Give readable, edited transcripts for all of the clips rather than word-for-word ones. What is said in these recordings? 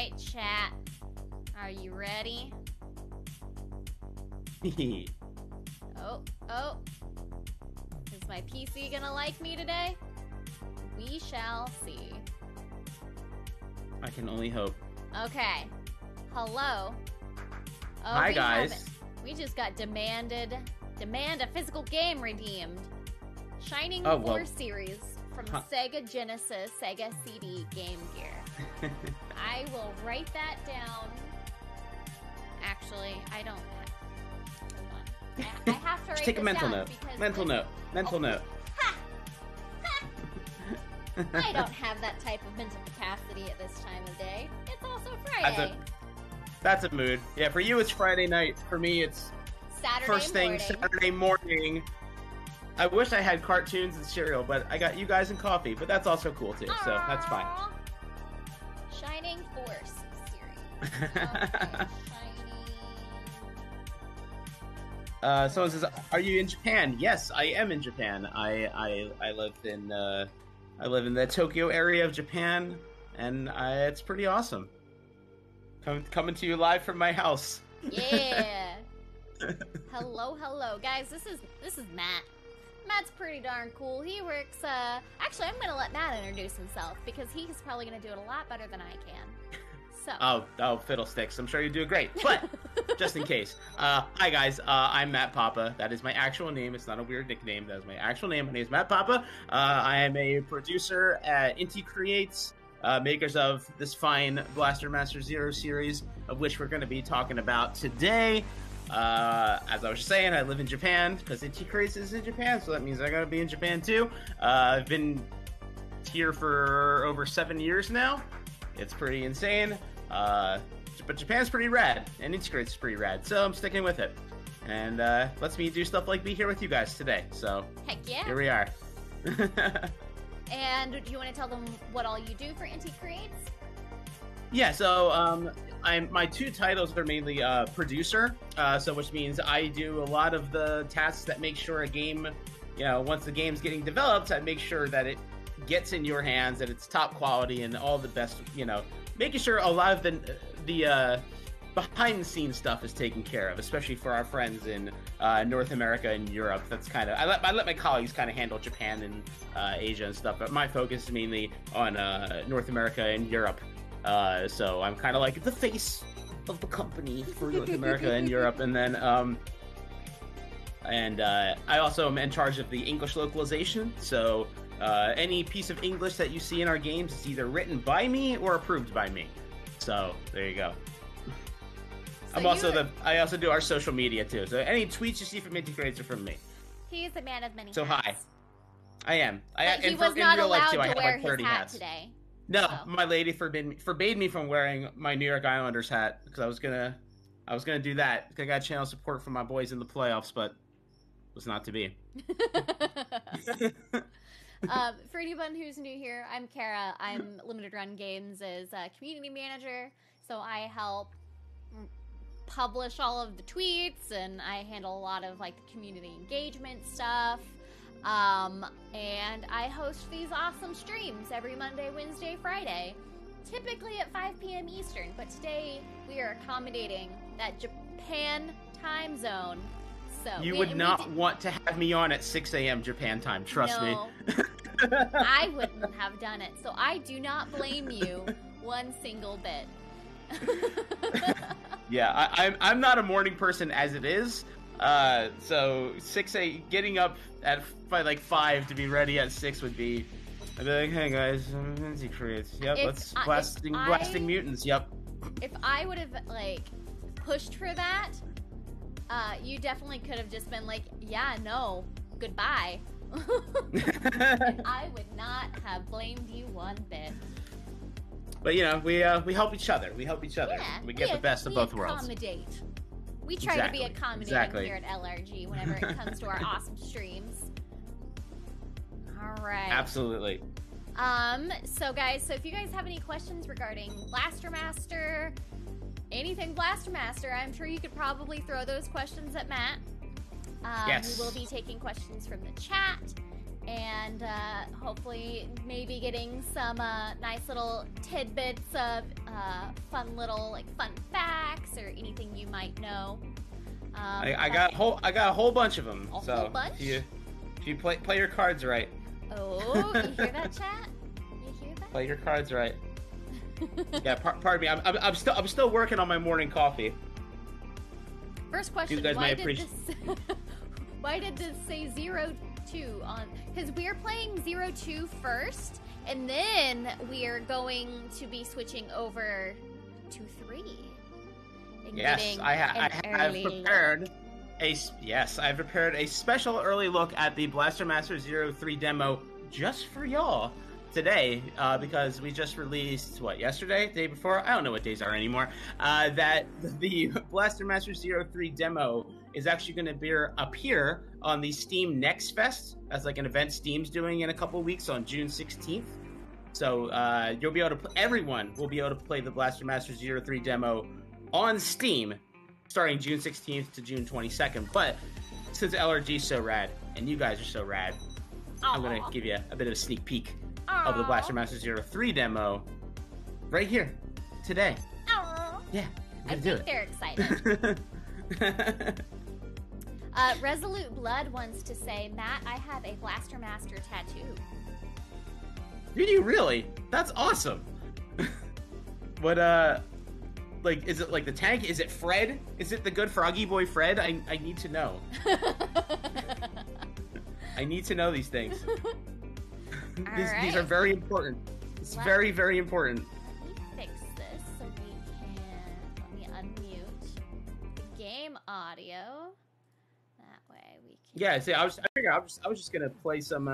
right, chat. Are you ready? Oh. Is my PC gonna like me today? We shall see. I can only hope. Okay. Hello. Oh, Hi, guys. We just got demand a physical game redeemed. Shining Oh, Force well. series from Sega Genesis, Sega CD, Game Gear. I will write that down. Actually, I don't. Hold on. I have to write Just take a this mental down note. because Mental note. Mental note. Ha! I don't have that type of mental capacity at this time of day. It's also Friday. That's a mood. Yeah, for you it's Friday night. For me it's Saturday morning. I wish I had cartoons and cereal, but I got you guys and coffee. But that's also cool too, so that's fine. Shining Force series. Okay, Someone says, "Are you in Japan?" Yes, I am in Japan. I live in the Tokyo area of Japan, and it's pretty awesome. Coming to you live from my house. Yeah. Hello, guys. This is Matt. Matt's pretty darn cool. He works. Actually, I'm gonna let Matt introduce himself because he's probably gonna do it a lot better than I can. So. Oh, fiddlesticks! I'm sure you do great. But just in case, hi guys. I'm Matt Papa. That is my actual name. It's not a weird nickname. That is my actual name. My name is Matt Papa. I am a producer at Inti Creates, makers of this fine Blaster Master Zero series, of which we're going to be talking about today. As I was just saying, I live in Japan because Inti Creates is in Japan, so that means I gotta be in Japan too. I've been here for over 7 years now. It's pretty insane. But Japan's pretty rad, and Inti Creates is pretty rad, so I'm sticking with it. And lets me do stuff like be here with you guys today. So heck yeah, here we are. And do you want to tell them what all you do for Inti Creates? Yeah, so my two titles are mainly producer, so which means I do a lot of the tasks that make sure a game, once the game's getting developed, I make sure that it gets in your hands, that it's top quality and all the best, making sure a lot of the behind the scenes stuff is taken care of, especially for our friends in North America and Europe. That's kind of I let my colleagues kind of handle Japan and Asia and stuff, but my focus is mainly on North America and Europe. So I'm kind of like the face of the company for North America and Europe, and then I also am in charge of the English localization. So any piece of English that you see in our games is either written by me or approved by me. So there you go. So I also do our social media too. So any tweets you see from Inti Creates are from me. He is a man of many hats. So hi, I am. He was not allowed to wear his hat today. No, my lady forbade me from wearing my New York Islanders hat because I was gonna do that. I got channel support from my boys in the playoffs, but was not to be. For anyone who's new here, I'm Kara. I'm LimitedRunGames' community manager, so I help publish all of the tweets, and I handle a lot of the community engagement stuff. And I host these awesome streams every Monday, Wednesday, Friday, typically at 5 p.m. Eastern, but today we are accommodating that Japan time zone. So you would not want to have me on at 6 a.m. Japan time, trust me. I wouldn't have done it, so I do not blame you one single bit. Yeah, I'm not a morning person as it is. So 6 a.m. getting up by 5 to be ready at 6 would be. I'd be like, hey guys, Inti Creates. Yep, let's blasting mutants. Yep. If I would have pushed for that, you definitely could have just been like, yeah, no, goodbye. And I would not have blamed you one bit. But we help each other. We help each other. Yeah, we get the best of both worlds. We try to be accommodating here at LRG whenever it comes to our awesome streams. All right. Absolutely. So guys, if you guys have any questions regarding Blaster Master, anything Blaster Master, I'm sure you could probably throw those questions at Matt. Yes. We will be taking questions from the chat. and hopefully maybe getting some nice little tidbits of fun little fun facts or anything you might know. I got a whole bunch of them. Whole bunch? If you play your cards right. Oh, you hear that, chat? You hear that? Play your cards right. Yeah, pardon me. I'm still working on my morning coffee. First question: You guys why may did appreciate. why did this say 0-2 on? Because we're playing 0-2 first, and then we are going to be switching over to 3. Yes, I have prepared I've prepared a special early look at the Blaster Master 03 demo just for y'all today, because we just released, yesterday? The day before? I don't know what days are anymore. That the Blaster Master 03 demo is actually going to appear on the Steam Next Fest. That's like an event Steam's doing in a couple weeks on June 16th. So you'll be able to everyone will be able to play the Blaster Master 03 demo on Steam starting June 16th to June 22nd. But since LRG is so rad and you guys are so rad, I'm going to give you a bit of a sneak peek of the Blaster Master 03 demo right here today. Aww. Yeah, I think they're excited. Resolute Blood wants to say, Matt, I have a Blaster Master tattoo. Do you really? That's awesome. What is it like the tank? Is it Fred? Is it the good froggy boy Fred? I need to know. I need to know these things. These are very important. It's very, very important. Let me fix this so we can. Let me unmute the game audio. That way we can. Yeah, see, I was just gonna play some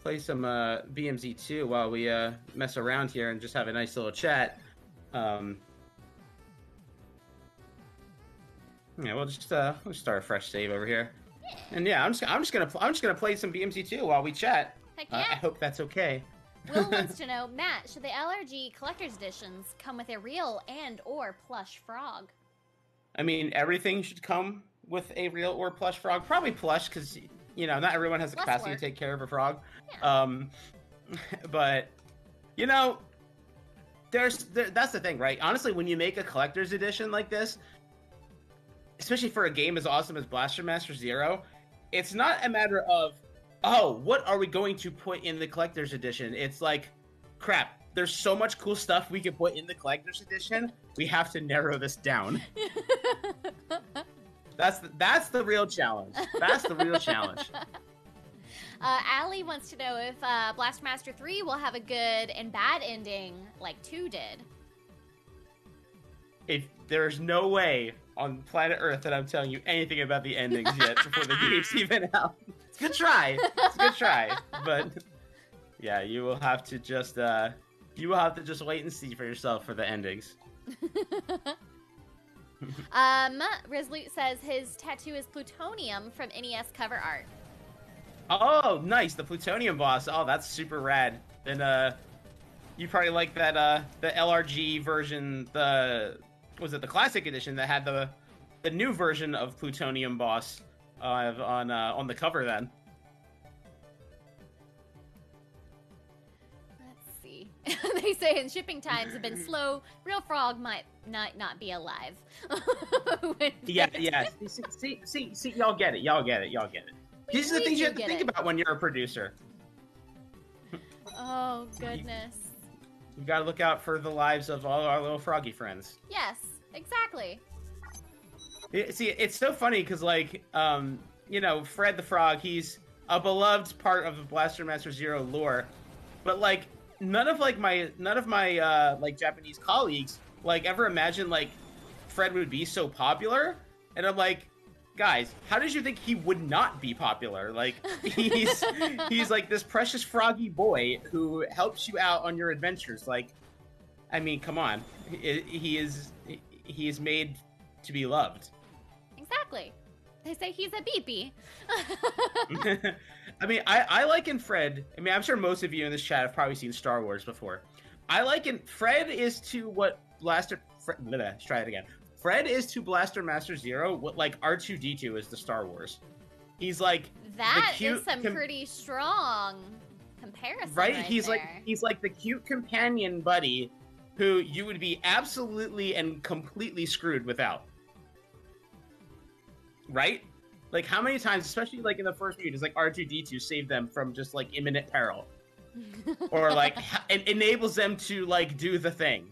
BMZ2 while we mess around here and just have a nice little chat. Yeah, we'll start a fresh save over here. Yeah. And yeah, I'm just gonna play some BMZ2 while we chat. Heck yeah. I hope that's okay. Will wants to know, Matt, should the LRG collector's editions come with a real and/or plush frog? I mean, everything should come with a real or plush frog. Probably plush, because not everyone has the capacity to take care of a frog. Yeah. But that's the thing, right? Honestly, when you make a collector's edition like this, especially for a game as awesome as Blaster Master Zero, it's not a matter of, oh, what are we going to put in the collector's edition? It's like, crap, there's so much cool stuff we could put in the collector's edition. We have to narrow this down. That's the real challenge. That's the real challenge. Allie wants to know if Blaster Master 3 will have a good and bad ending like 2 did. If there's no way on planet Earth that I'm telling you anything about the endings yet before the game's even out. It's a good try. It's a good try. But yeah, you will have to just wait and see for yourself for the endings. Resolute says his tattoo is plutonium from NES cover art. Oh, nice. The plutonium boss. Oh, that's super rad. And you probably like that the LRG version, was it the classic edition that had the new version of plutonium boss on the cover then. Let's see. They say in shipping times have been slow. Real frog might not be alive. Yeah. See, y'all get it. These are the things you have to think about when you're a producer. Oh, goodness. You gotta look out for the lives of all our little froggy friends. Yes, exactly. See, it's so funny because, Fred the Frog, he's a beloved part of the Blaster Master Zero lore, but none of my Japanese colleagues ever imagined Fred would be so popular, and I'm like, guys, how did you think he would not be popular? He's this precious froggy boy who helps you out on your adventures. I mean, come on, he is made to be loved. Exactly. They say he's a beepy. I mean, I liken Fred. I mean, I'm sure most of you in this chat have probably seen Star Wars before. I liken Fred is to what let's try it again. Fred is to Blaster Master Zero what R2-D2 is to Star Wars. He's That is some pretty strong comparison, right? He's like the cute companion buddy who you would be absolutely and completely screwed without. Right? Like, how many times, especially like in the first movie, does like R2-D2 save them from just like imminent peril, or like it enables them to like do the thing?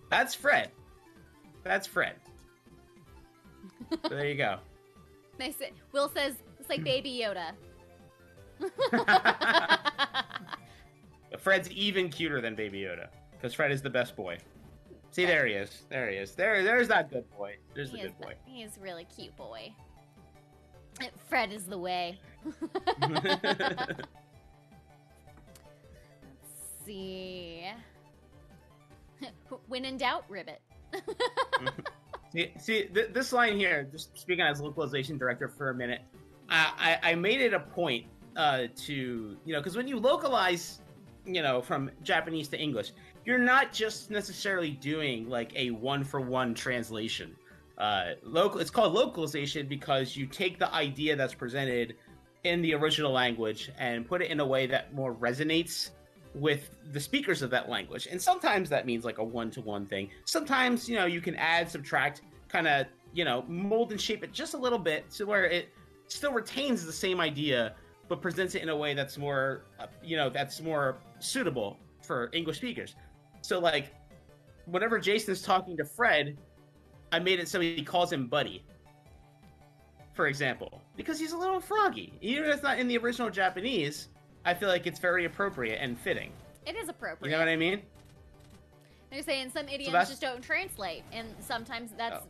That's Fred. That's Fred. So there you go. Nice. Will says it's like Baby Yoda. Fred's even cuter than Baby Yoda because Fred is the best boy. See, there he is. There he is. There's that good boy. There's the good boy. He's a really cute boy. Fred is the way. Let's see. When in doubt, ribbit. This line here, just speaking as localization director for a minute, I made it a point to, because when you localize, from Japanese to English, you're not just necessarily doing like a one-for-one translation. It's called localization because you take the idea that's presented in the original language and put it in a way that more resonates with the speakers of that language. And sometimes that means like a one-to-one thing. Sometimes, you can add, subtract, kind of, mold and shape it just a little bit to where it still retains the same idea, but presents it in a way that's more, that's more suitable for English speakers. So like, whenever Jason's talking to Fred, I made it so he calls him Buddy, for example, because he's a little froggy. Even if it's not in the original Japanese, I feel like it's very appropriate and fitting. It is appropriate. You know what I mean? They're saying some idioms just don't translate, and sometimes that's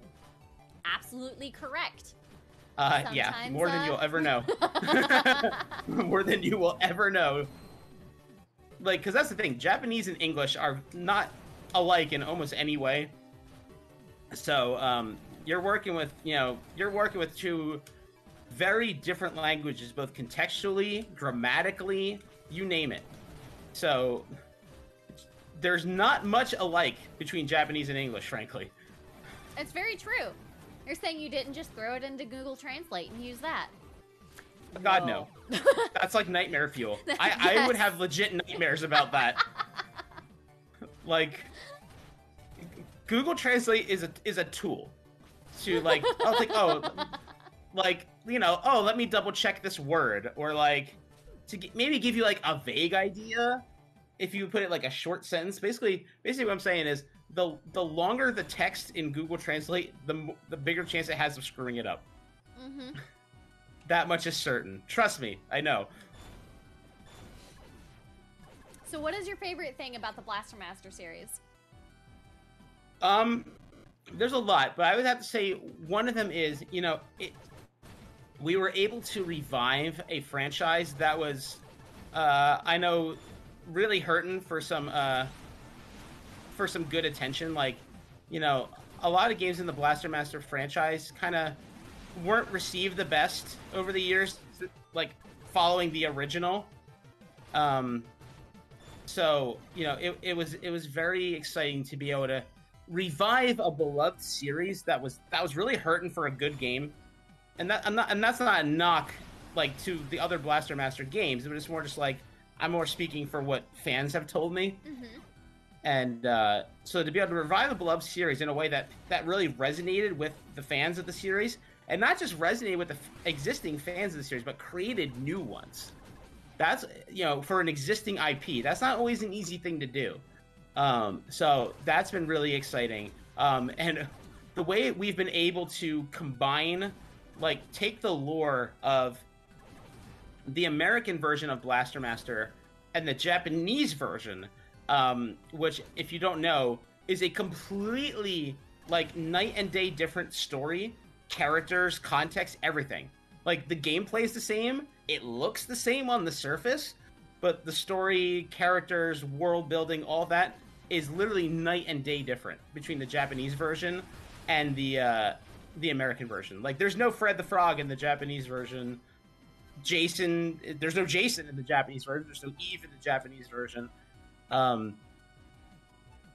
absolutely correct. Yeah, more than you'll ever know. More than you will ever know. Like, because that's the thing, Japanese and English are not alike in almost any way. So, you're working with two very different languages, both contextually, grammatically, you name it. So, there's not much alike between Japanese and English, frankly. It's very true. You're saying you didn't just throw it into Google Translate and use that? God, no. That's like nightmare fuel. I would have legit nightmares about that. Like, Google Translate is a tool to like, let me double check this word, or like to maybe give you like a vague idea if you put it like a short sentence. Basically what I'm saying is the longer the text in Google Translate, the bigger chance it has of screwing it up. Mm-hmm. That much is certain. Trust me, I know. So what is your favorite thing about the Blaster Master series? There's a lot, but I would have to say one of them is, we were able to revive a franchise that was, I know, really hurting for some good attention. Like, a lot of games in the Blaster Master franchise kind of weren't received the best over the years, like following the original. So, it was very exciting to be able to revive a beloved series that was really hurting for a good game. And that's not a knock like to the other Blaster Master games. It was more just like, I'm more speaking for what fans have told me. Mm-hmm. And so to be able to revive a beloved series in a way that really resonated with the fans of the series, and not just resonated with the existing fans of the series, but created new ones. That's, for an existing IP, that's not always an easy thing to do. So that's been really exciting. And the way we've been able to combine, like, take the lore of the American version of Blaster Master and the Japanese version, which, if you don't know, is a completely, like, night and day different story, characters, context, everything. Like, the gameplay is the same, it looks the same on the surface, but the story, characters, world building, all that is literally night and day different between the Japanese version and the American version. Like, there's no Fred the Frog in the Japanese version. There's no Jason in the Japanese version. There's no Eve in the Japanese version.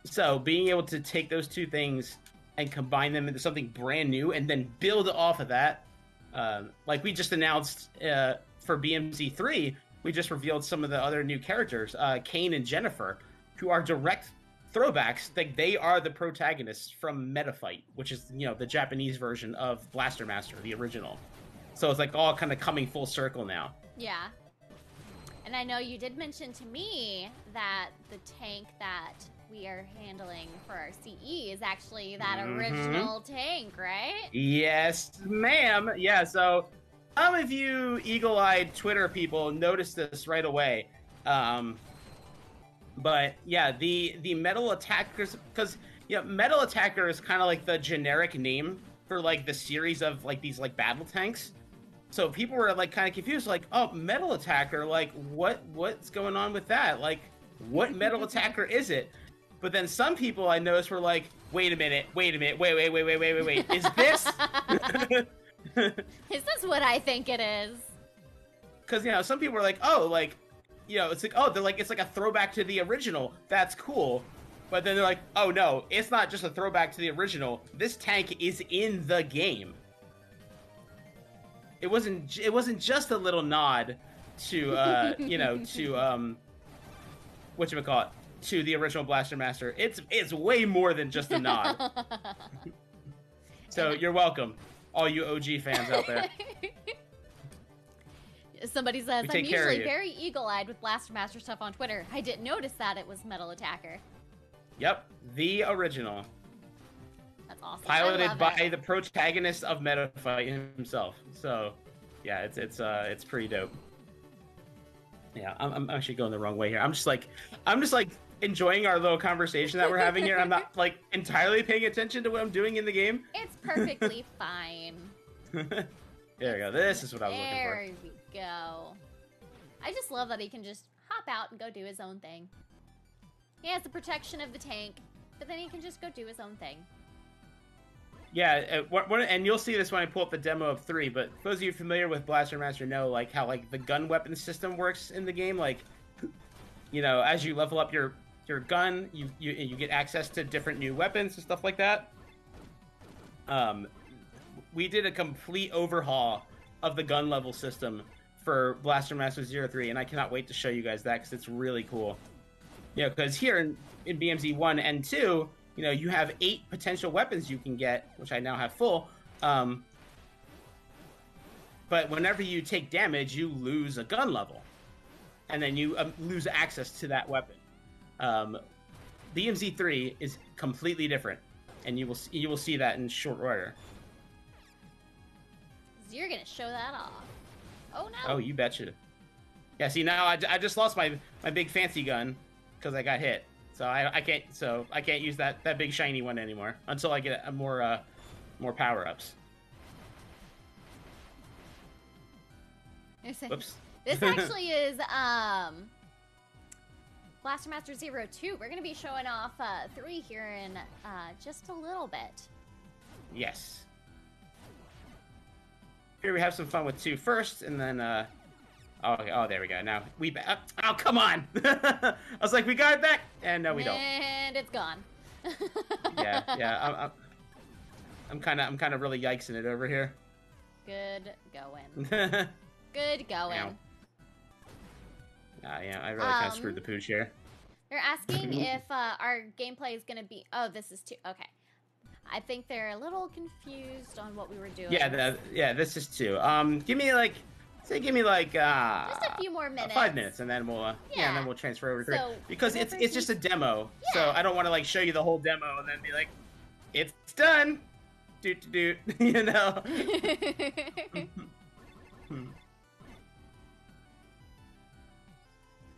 So being able to take those two things and combine them into something brand new and then build off of that like we just announced for BMZ3, we just revealed some of the other new characters, Kane and Jennifer, who are direct throwbacks. Like they are the protagonists from Metafight, which is the Japanese version of Blaster Master, the original. So it's like all kind of coming full circle now. Yeah. And I know you did mention to me that the tank that we are handling for our CE is actually that original tank, right? Yes, ma'am. Yeah, so some of you eagle-eyed Twitter people noticed this right away. But yeah, the Metal Attackers, because Metal Attacker is kind of like the generic name for like the series of like these like battle tanks. So people were like kind of confused, like, oh, Metal Attacker, like what's going on with that? Like, what Metal Attacker is it? But then some people I noticed were like, wait a minute, wait. Is this? Is this what I think it is? Because some people were like, oh, like, it's like, oh, they're like, it's like a throwback to the original. That's cool. But then they're like, oh no, it's not just a throwback to the original. This tank is in the game. It wasn't just a little nod to whatchamacallit, to the original Blaster Master. It's way more than just a nod. So you're welcome, all you OG fans out there. Somebody says, I'm usually very eagle-eyed with Blaster Master stuff on Twitter. I didn't notice that it was Metal Attacker. Yep, the original. That's awesome. Piloted by the protagonist of Metafight himself. So, yeah, it's pretty dope. Yeah, I'm actually going the wrong way here. I'm just like enjoying our little conversation that we're having here. I'm not like entirely paying attention to what I'm doing in the game. It's perfectly fine. There we go. This is what I was looking for. There we go. I just love that he can just hop out and go do his own thing. He has the protection of the tank, but then he can just go do his own thing. Yeah, and you'll see this when I pull up the demo of 3, but those of you familiar with Blaster Master know like how like the gun weapon system works in the game. Like, as you level up your gun, you get access to different new weapons and stuff like that. We did a complete overhaul of the gun level system for Blaster Master 03, and I cannot wait to show you guys that because it's really cool. Because here in BMZ 1 and 2, you have 8 potential weapons you can get, which I now have full. But whenever you take damage, you lose a gun level, and then you lose access to that weapon. BMZ 3 is completely different, and you will see that in short order. You're gonna show that off. Oh no! Oh, you betcha. Yeah. See, now I just lost my big fancy gun because I got hit. So I can't use that big shiny one anymore until I get more power ups. Whoops. This actually is Blaster Master 02. We're gonna be showing off 3 here in just a little bit. Yes. Here we have some fun with 2 first, and then oh, there we go. Now oh, come on! I was like, we got it back, and no, we don't. And it's gone. yeah. I'm kind of really yikesing it over here. Good going. Good going. Yeah, I really kind of screwed the pooch here. They're asking if our gameplay is gonna be. Oh, this is 2. Okay. I think they're a little confused on what we were doing. Yeah, this is 2. Give me like just a few more minutes. 5 minutes, and then we'll and then we'll transfer over to 3 because it's just a demo. Yeah. So I don't want to like show you the whole demo and then be like, it's done. Doot.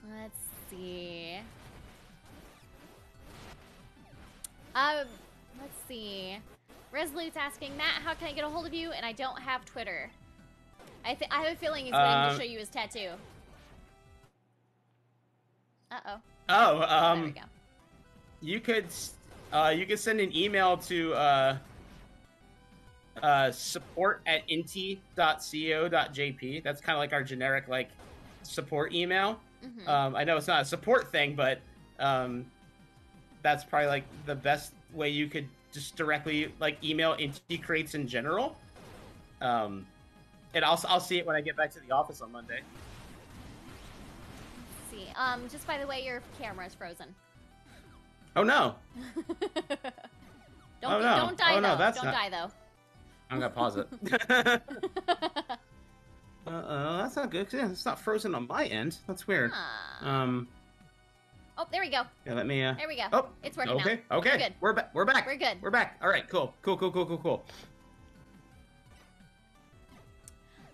Let's see. Let's see. Resolute's asking, Matt, how can I get a hold of you? And I don't have Twitter. I have a feeling he's waiting to show you his tattoo. Uh-oh. Oh, there we go. You could send an email to support@inti.co.jp. That's kind of like our generic like support email. I know it's not a support thing, but that's probably like the best way you could just directly like email Inti Creates in general. And I'll see it when I get back to the office on Monday. Let's see. Just by the way, your camera is frozen. Oh no. Don't die though. No, don't die though. I'm gonna pause it. That's not good. It's not frozen on my end. That's weird. Oh, there we go. Yeah, let me. There we go. Oh, it's working now. Okay. We're good. We're back. We're back. We're good. We're back. All right. Cool.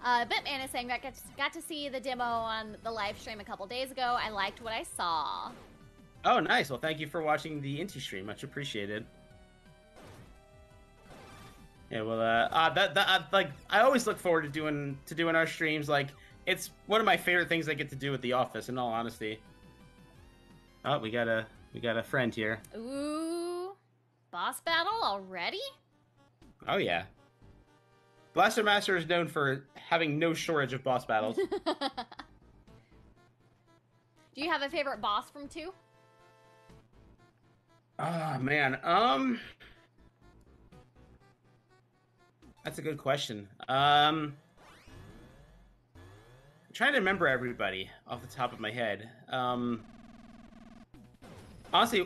Bitman is saying that got to see the demo on the live stream a couple days ago. I liked what I saw. Oh, nice. Well, thank you for watching the Inti stream. Much appreciated. Yeah, well, like I always look forward to doing our streams. Like, it's one of my favorite things I get to do with the office. In all honesty. Oh, we got a friend here. Ooh, boss battle already? Oh yeah. Blaster Master is known for having no shortage of boss battles. Do you have a favorite boss from 2? Oh man, that's a good question. I'm trying to remember everybody off the top of my head. Honestly,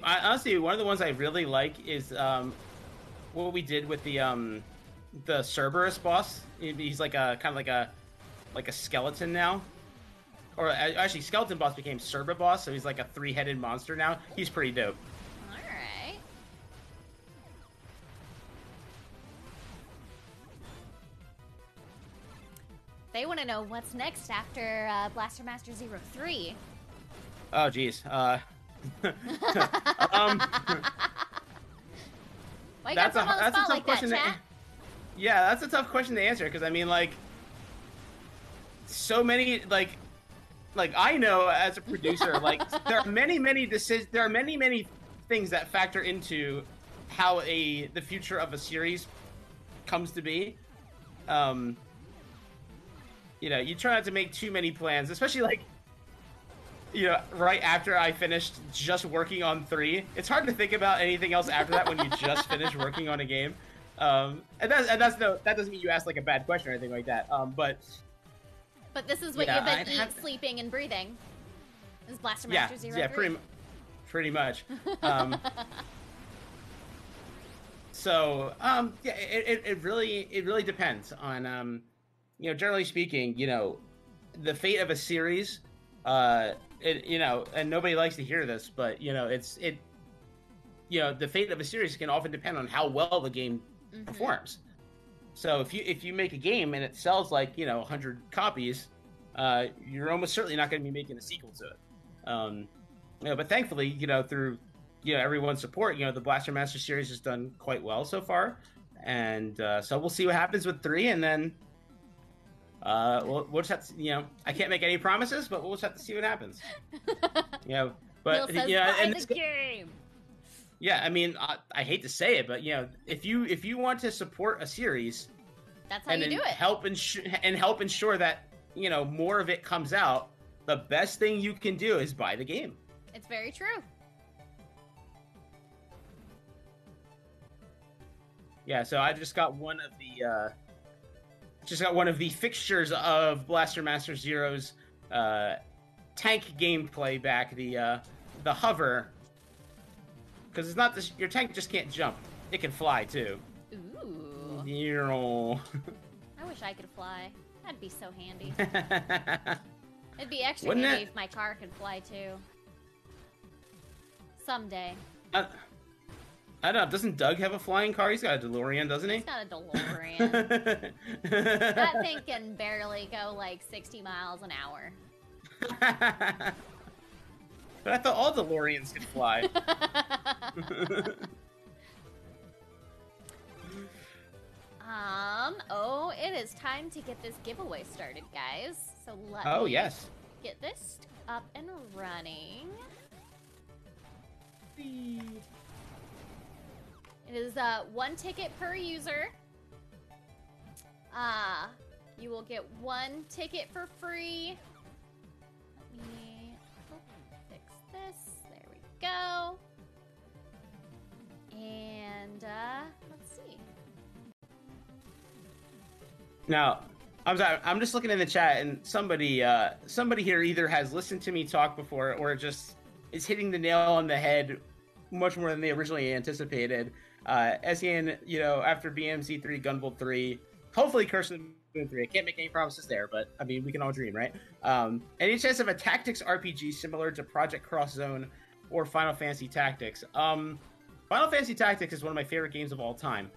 one of the ones I really like is what we did with the Cerberus boss. He's like a kind of like a skeleton now, or actually, skeleton boss became Cerber boss, so he's like a 3-headed monster now. He's pretty dope. All right. They want to know what's next after Blaster Master 03. Oh, geez. Why you got someone on the spot like that, chat? Yeah, that's a tough question to answer, because I mean, like, so many, like I know as a producer, like, there are many decisions, there are many things that factor into how the future of a series comes to be. You know, you try not to make too many plans, especially, like, you know, right after I finished just working on 3. It's hard to think about anything else after that when you just finished working on a game. And that doesn't mean you asked like a bad question or anything like that. But this is what you've been eating, sleeping, and breathing. This is Blaster Master 03. Yeah, pretty much. So yeah, it really depends on you know, generally speaking, you know, the fate of a series. You know, and nobody likes to hear this, but you know, you know, the fate of a series can often depend on how well the game performs. So if you make a game and it sells like, you know, 100 copies, you're almost certainly not going to be making a sequel to it. You know, but thankfully, you know, through, you know, everyone's support, you know, the Blaster Master series has done quite well so far, and so we'll see what happens with 3, and then we'll just have to, you know, I can't make any promises, but we'll just have to see what happens. You know, but Neil says, yeah, buy the game. Yeah, I mean, I hate to say it, but you know, if you want to support a series, that's how you do it. Help ensure that, you know, more of it comes out. The best thing you can do is buy the game. It's very true. Yeah, so I just got one of the fixtures of Blaster Master Zero's tank gameplay back, the hover. Because it's not this, your tank just can't jump; it can fly too. Ooh. I wish I could fly. That'd be so handy. It'd be extra Wouldn't handy it? if my car could fly too. Someday. I don't know. Doesn't Doug have a flying car? He's got a DeLorean, doesn't he? He's got a DeLorean. That thing can barely go like 60 miles an hour. But I thought all DeLoreans could fly. Oh, it is time to get this giveaway started, guys. So let me yes. get this up and running. It is 1 ticket per user. You will get 1 ticket for free. Let me fix this. There we go. And let's see. Now, I'm sorry. I'm just looking in the chat, and somebody here either has listened to me talk before, or just is hitting the nail on the head much more than they originally anticipated. SEN, after BMC3, Gunvolt 3, hopefully Curse of the Moon 3. I can't make any promises there, but I mean, we can all dream, right? Any chance of a tactics RPG similar to Project Cross Zone or Final Fantasy Tactics? Final Fantasy Tactics is one of my favorite games of all time.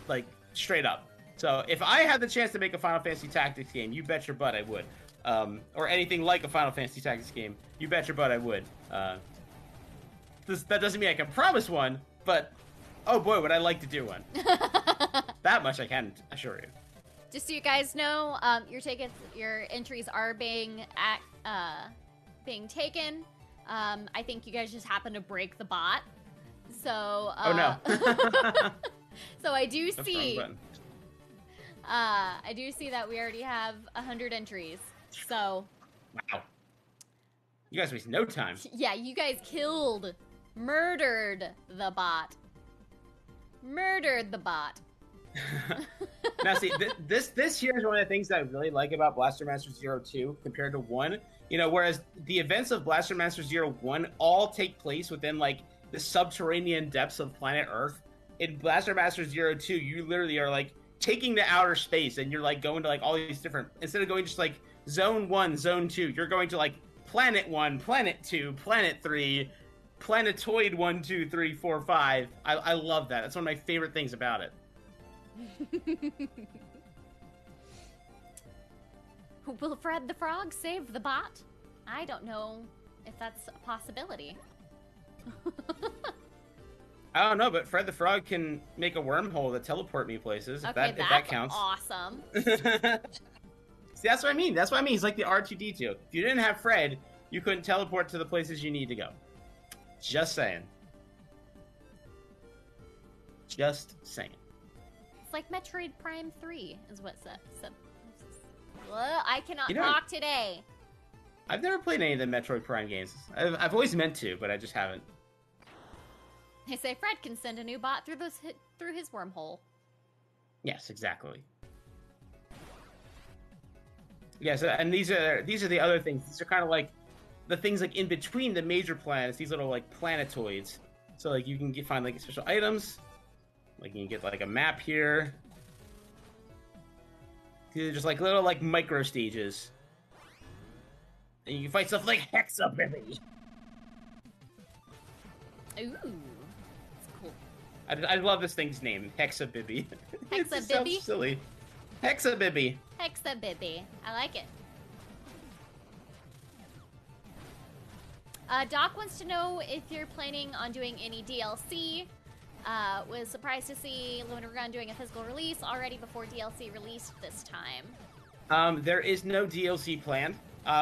Like, straight up. So if I had the chance to make a Final Fantasy Tactics game, you bet your butt I would. Or anything like a Final Fantasy Tactics game, you bet your butt I would. That doesn't mean I can promise one, but oh boy, would I like to do one. That much I can assure you. Just so you guys know, your entries are being taken. I think you guys just happen to break the bot. So oh no. So I do see that we already have 100 entries. So wow. You guys waste no time. Yeah, you guys murdered the bot. Murdered the bot. Now see, this here is one of the things that I really like about Blaster Master Zero 2 compared to 1. Whereas the events of Blaster Master Zero 1 all take place within like the subterranean depths of planet Earth. In Blaster Master Zero 2, you literally are like taking the outer space, and you're like going to like all these different, instead of going just like Zone 1, Zone 2, you're going to like Planet 1, Planet 2, Planet 3, Planetoid 1, 2, 3, 4, 5. I love that. That's one of my favorite things about it. Will Fred the Frog save the bot? I don't know if that's a possibility. I don't know, but Fred the Frog can make a wormhole to teleport me places, if that counts. Awesome. See, that's what I mean. That's what I mean. He's like the R2-D2. If you didn't have Fred, you couldn't teleport to the places you need to go. Just saying. Just saying. It's like Metroid Prime 3 is what said. I cannot talk today. I've never played any of the Metroid Prime games. I've always meant to, but I just haven't. They say Fred can send a new bot through his wormhole. Yes, exactly. Yes, and these are the other things. These are kind of like the things like in between the major planets. These little like planetoids. So like you can find like special items. Like you can get like a map here. These are just like little like micro stages. And you can fight stuff like Hexabibby. Ooh, that's cool. I love this thing's name, Hexabibby. Hexabibby? It sounds silly. Hexabibby. Hexabibby. I like it. Doc wants to know if you're planning on doing any DLC. Was surprised to see Limited Run doing a physical release already before DLC released this time. There is no DLC planned,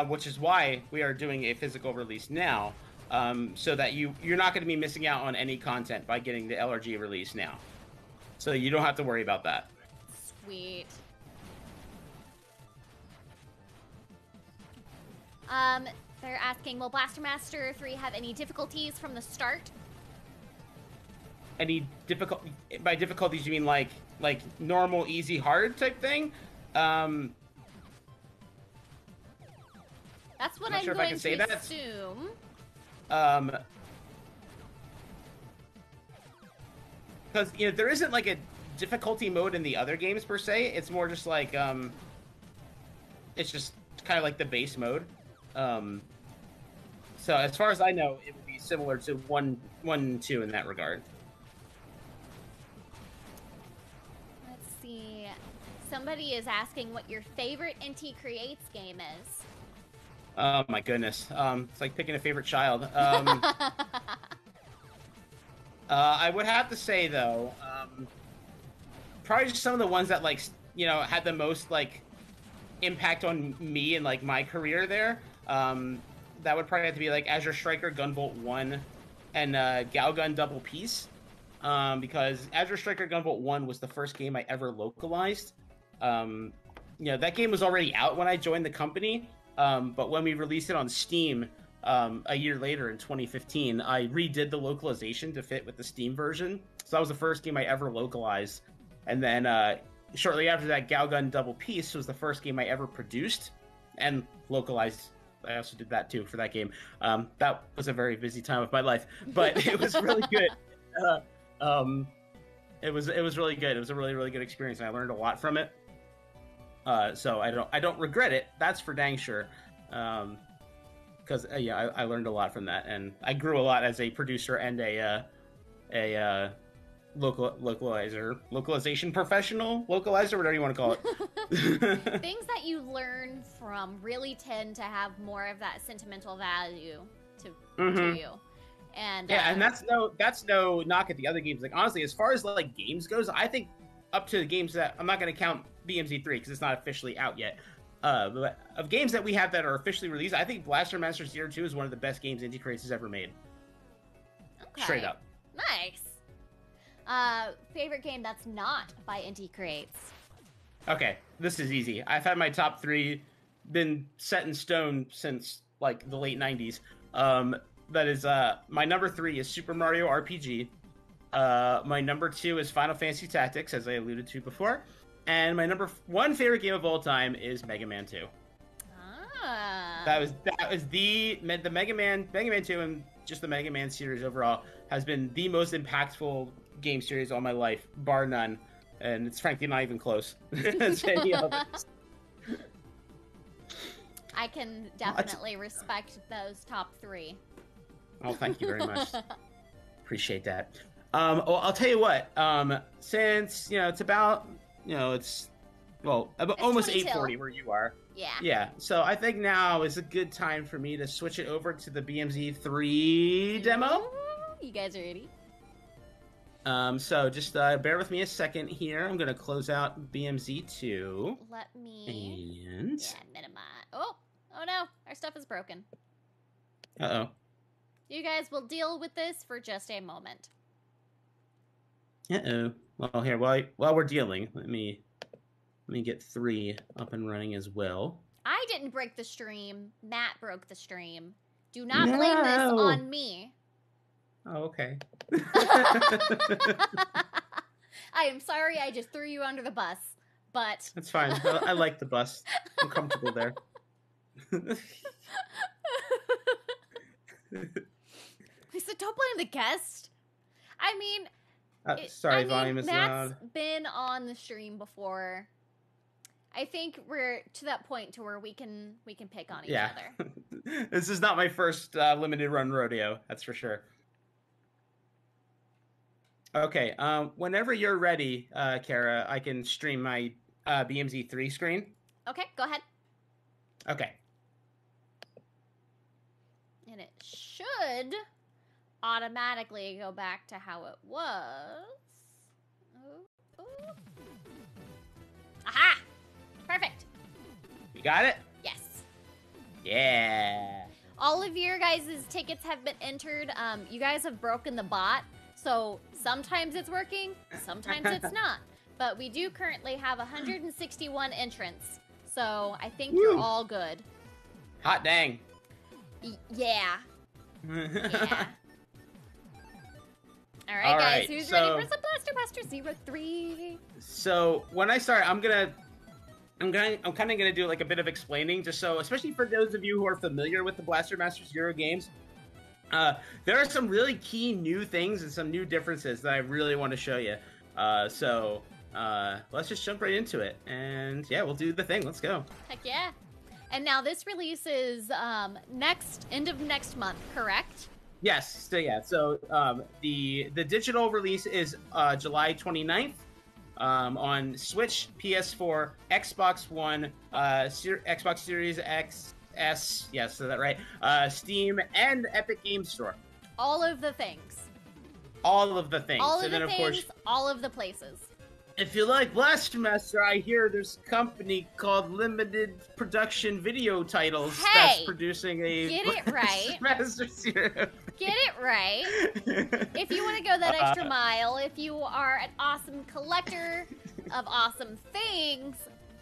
which is why we are doing a physical release now, so that you're not going to be missing out on any content by getting the LRG release now. So you don't have to worry about that. Sweet. They're asking, will Blaster Master 3 have any difficulties from the start? Any by difficulties you mean like normal, easy, hard type thing? That's what I'm sure going to assume. Because there isn't like a difficulty mode in the other games per se. It's more just like it's just kind of like the base mode. So as far as I know, it would be similar to 1 and 2 in that regard. Let's see. Somebody is asking what your favorite Inti Creates game is. Oh my goodness. It's like picking a favorite child. I would have to say though, probably just some of the ones that like had the most like impact on me and like my career there. That would probably have to be like Azure Striker Gunvolt 1 and Galgun Double Peace. Because Azure Striker Gunvolt 1 was the first game I ever localized. That game was already out when I joined the company, but when we released it on Steam a year later in 2015, I redid the localization to fit with the Steam version. So that was the first game I ever localized. And then shortly after that, Galgun Double Peace was the first game I ever produced and localized. I also did that too for that game. That was a very busy time of my life, but it was really good. It was really good. It was a really, really good experience, and I learned a lot from it. So I don't regret it. That's for dang sure. Because I learned a lot from that, and I grew a lot as a producer and a localization professional, localizer, whatever you want to call it. Things that you learn from really tend to have more of that sentimental value to you. And and that's no knock at the other games. Like, honestly, as far as like games goes, I think up to the games that I'm not going to count BMZ3 because it's not officially out yet. But of games that we have that are officially released, I think Blaster Master Zero 2 is one of the best games Inti Creates has ever made. Okay. Straight up. Nice. Favorite game that's not by Inti Creates? Okay, this is easy. I've had my top 3 been set in stone since like the late 90s. That is my number 3 is Super Mario RPG. My number 2 is Final Fantasy Tactics, as I alluded to before. And my number 1 favorite game of all time is Mega Man 2. That was the Mega Man 2 and just the Mega Man series overall has been the most impactful game series all my life, bar none. And it's frankly not even close to any others. I can definitely respect those top 3. Oh, thank you very much. Appreciate that. Well, I'll tell you what. Since it's about it's almost 8:40 where you are. Yeah. Yeah. So I think now is a good time for me to switch it over to the BMZ3 demo. You guys are ready? So just bear with me a second here. I'm gonna close out BMZ2. Let me. And minimize. Oh no, our stuff is broken. Uh-oh. You guys will deal with this for just a moment. Uh-oh. Well, here, while we're dealing, let me get 3 up and running as well. I didn't break the stream. Matt broke the stream. Do not blame this on me. Oh, okay. I am sorry I just threw you under the bus, but... That's fine. I like the bus. I'm comfortable there. He said, don't blame the guest. I mean... volume is Matt's loud. been on the stream before. I think we're to that point to where we can pick on each other. This is not my first limited run rodeo, that's for sure. Okay, whenever you're ready, Kara, I can stream my BMZ3 screen. Okay, go ahead. Okay. And it should automatically go back to how it was. Ooh. Aha! Perfect. You got it? Yes. Yeah. All of your guys' tickets have been entered. You guys have broken the bot, so sometimes it's working, sometimes it's not. But we do currently have 161 entrants, so I think you're all good. Hot dang. Yeah. Yeah. All right, guys, who's ready for some Blaster Master 03? So when I start, I'm kind of gonna do like a bit of explaining, just so, especially for those of you who are familiar with the Blaster Master Zero games, there are some really key new things and some new differences that I really want to show you. So let's just jump right into it, and yeah, we'll do the thing. Let's go. Heck yeah! And now this releases end of next month, correct? Yes. So yeah. So the digital release is July 29th. On Switch, PS4, Xbox One, Xbox Series X, S, yes, is that right? Steam, and Epic Games Store. All of the things. All of the things. All of the things, all of the places. If you like Blaster Master, I hear there's a company called Limited Production Video Titles that's producing a get it right. Master Zero. Get it right. If you want to go that extra mile, if you are an awesome collector of awesome things,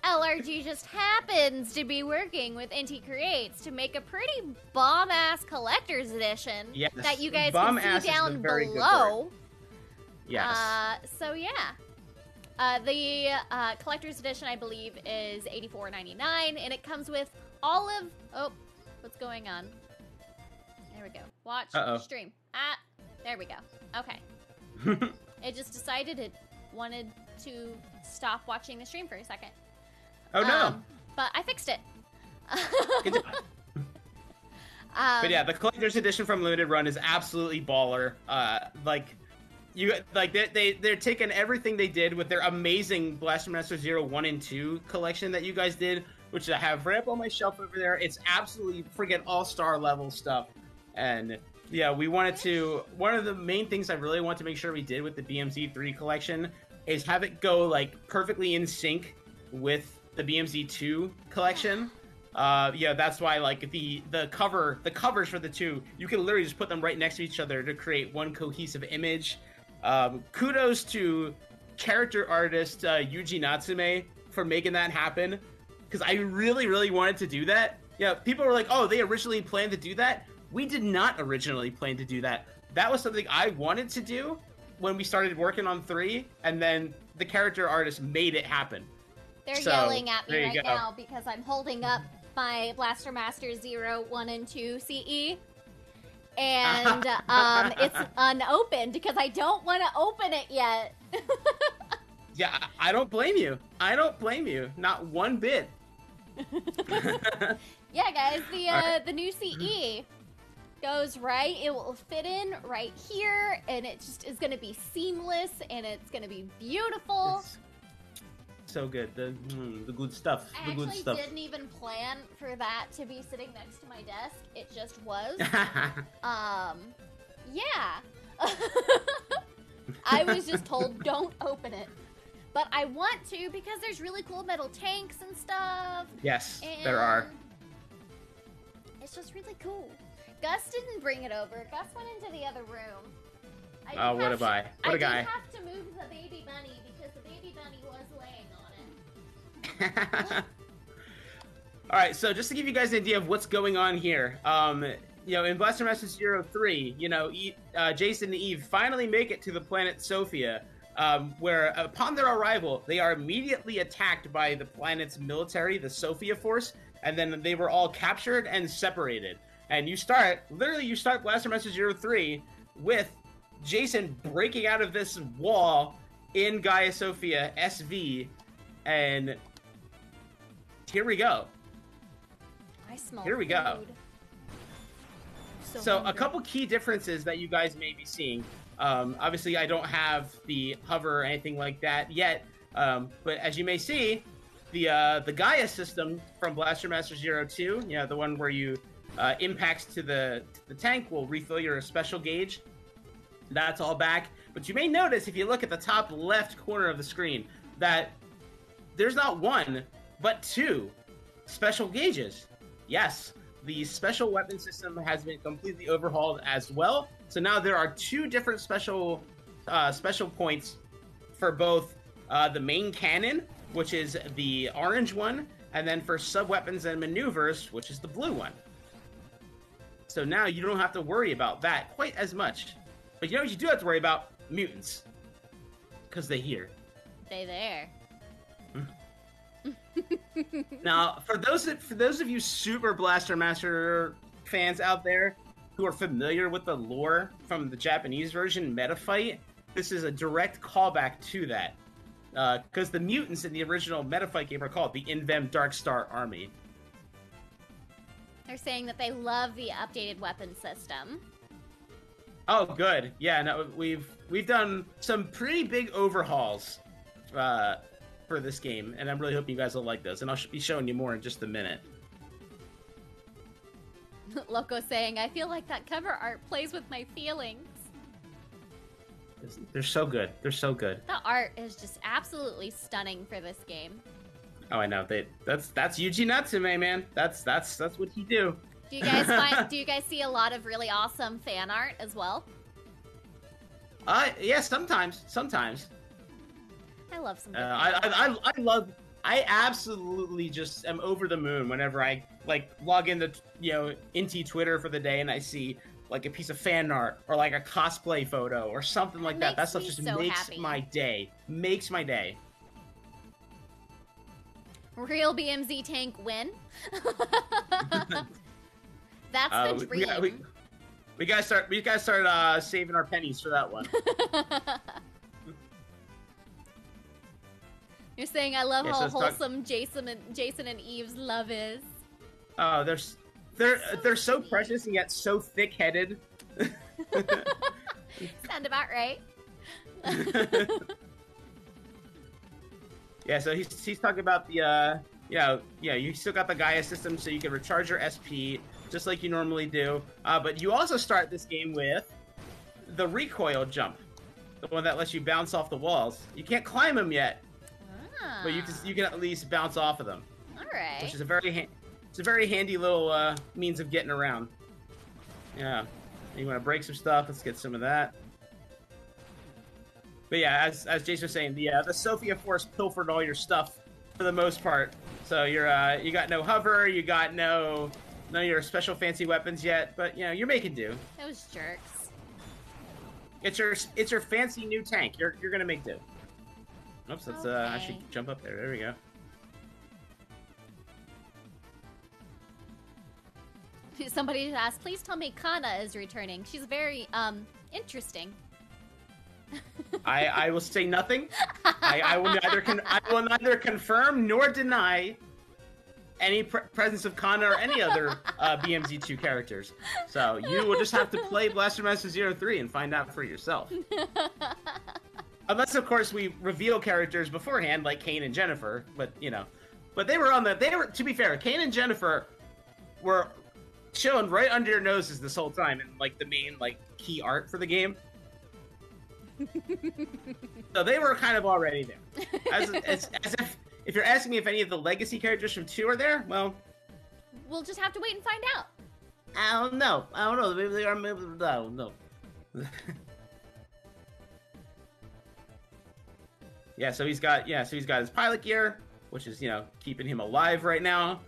LRG just happens to be working with Inti Creates to make a pretty bomb-ass collector's edition that you guys can see down below. Yes. So yeah. The collector's edition, I believe, is $84.99, and it comes with all of... Oh, what's going on? There we go. Watch stream. Ah, there we go. Okay. It just decided it wanted to stop watching the stream for a second. Oh, no. But I fixed it. Good job. But yeah, the collector's edition from Limited Run is absolutely baller. They're taking everything they did with their amazing Blaster Master Zero 1 and 2 collection that you guys did, which I have right up on my shelf over there. It's absolutely friggin' all-star level stuff. And yeah, we wanted to... One of the main things I really want to make sure we did with the BMZ 3 collection is have it go like perfectly in sync with the BMZ 2 collection. Yeah, that's why like the covers for the two, you can literally just put them right next to each other to create one cohesive image. Kudos to character artist Yuji Natsume for making that happen, because I really wanted to do that. Yeah, people were like, oh, they originally planned to do that. We did not originally plan to do that. That was something I wanted to do when we started working on 3, and then the character artist made it happen. They're yelling at me right now because I'm holding up my Blaster Master 0, 1, and 2 CE. And it's unopened because I don't want to open it yet. Yeah, I don't blame you. I don't blame you. Not one bit. Yeah, guys, the new CE goes right. It will fit in right here, and it just is going to be seamless, and it's going to be beautiful. It's so good. The good stuff. The good stuff. I actually didn't even plan for that to be sitting next to my desk. It just was. Yeah. I was just told don't open it. But I want to because there's really cool metal tanks and stuff. Yes, there are. It's just really cool. Gus didn't bring it over. Gus went into the other room. Oh, what a guy. What a guy. I did have to move the baby bunny because the baby bunny was laying on it. All right, so just to give you guys an idea of what's going on here, you know, in Blaster Master Zero 3, you know, Jason and Eve finally make it to the planet Sophia, where upon their arrival, they are immediately attacked by the planet's military, the Sophia Force, and then they were all captured and separated. And you start Blaster Master Zero 3 with Jason breaking out of this wall in Gaia Sophia SV, and here we go. I smell Here we go. Food. So a couple key differences that you guys may be seeing. Obviously, I don't have the hover or anything like that yet, but as you may see, the Gaia system from Blaster Master Zero 2, you know, the one where you impacts to the tank will refill your special gauge. That's all back. But you may notice if you look at the top left corner of the screen that there's not one, but 2 special gauges. Yes, the special weapon system has been completely overhauled as well. So now there are 2 different special points for both the main cannon, which is the orange one, and then for sub-weapons and maneuvers, which is the blue one. So now you don't have to worry about that quite as much. But you know what you do have to worry about? Mutants. Because they're here. They there. Now, for those of you Super Blaster Master fans out there who are familiar with the lore from the Japanese version, Meta Fight, this is a direct callback to that. Because the mutants in the original Meta Fight game are called the Invem Dark Star Army. They're saying that they love the updated weapon system. Oh, good. Yeah, no, we've done some pretty big overhauls for this game, and I'm really hoping you guys will like those. And I'll be showing you more in just a minute. Loco saying, I feel like that cover art plays with my feelings. They're so good. They're so good. The art is just absolutely stunning for this game. Oh, I know. That's Yuji Natsume, man. That's what he do. Do you guys see a lot of really awesome fan art as well? Yeah, sometimes. I love some. I absolutely just am over the moon whenever I like log into Inti Twitter for the day and I see like a piece of fan art or like a cosplay photo or something like that. That stuff just so makes happy. my day. Makes my day. Real BMZ tank win. That's the dream. We gotta start saving our pennies for that one. You're saying I love how wholesome Jason and Eve's love is. Oh, they're so precious and yet so thick-headed. Sound about right. Yeah, so he's talking about the you still got the Gaia system, so you can recharge your SP just like you normally do. But you also start this game with the recoil jump, the one that lets you bounce off the walls. You can't climb them yet, but you can at least bounce off of them. All right. Which is a very handy little means of getting around. Yeah, you want to break some stuff? Let's get some of that. But yeah, as Jason was saying, the Sophia Force pilfered all your stuff for the most part. So you got no hover, you got none of your special fancy weapons yet, but you know you're making do. Those jerks. It's your fancy new tank. You're gonna make do. Oops, let's I should jump up there. There we go. Somebody just asked, please tell me Kana is returning. She's very interesting. I will say nothing. I will neither confirm nor deny any presence of Kana or any other BMZ2 characters. So you will just have to play Blaster Master 03 and find out for yourself. Unless, of course, we reveal characters beforehand, like Kane and Jennifer. But they were to be fair, Kane and Jennifer were shown right under your noses this whole time in like the main key art for the game. So they were kind of already there. As if you're asking me if any of the legacy characters from 2 are there, well, we'll just have to wait and find out. I don't know. Maybe they are. Maybe I don't know. So he's got his pilot gear, which is keeping him alive right now.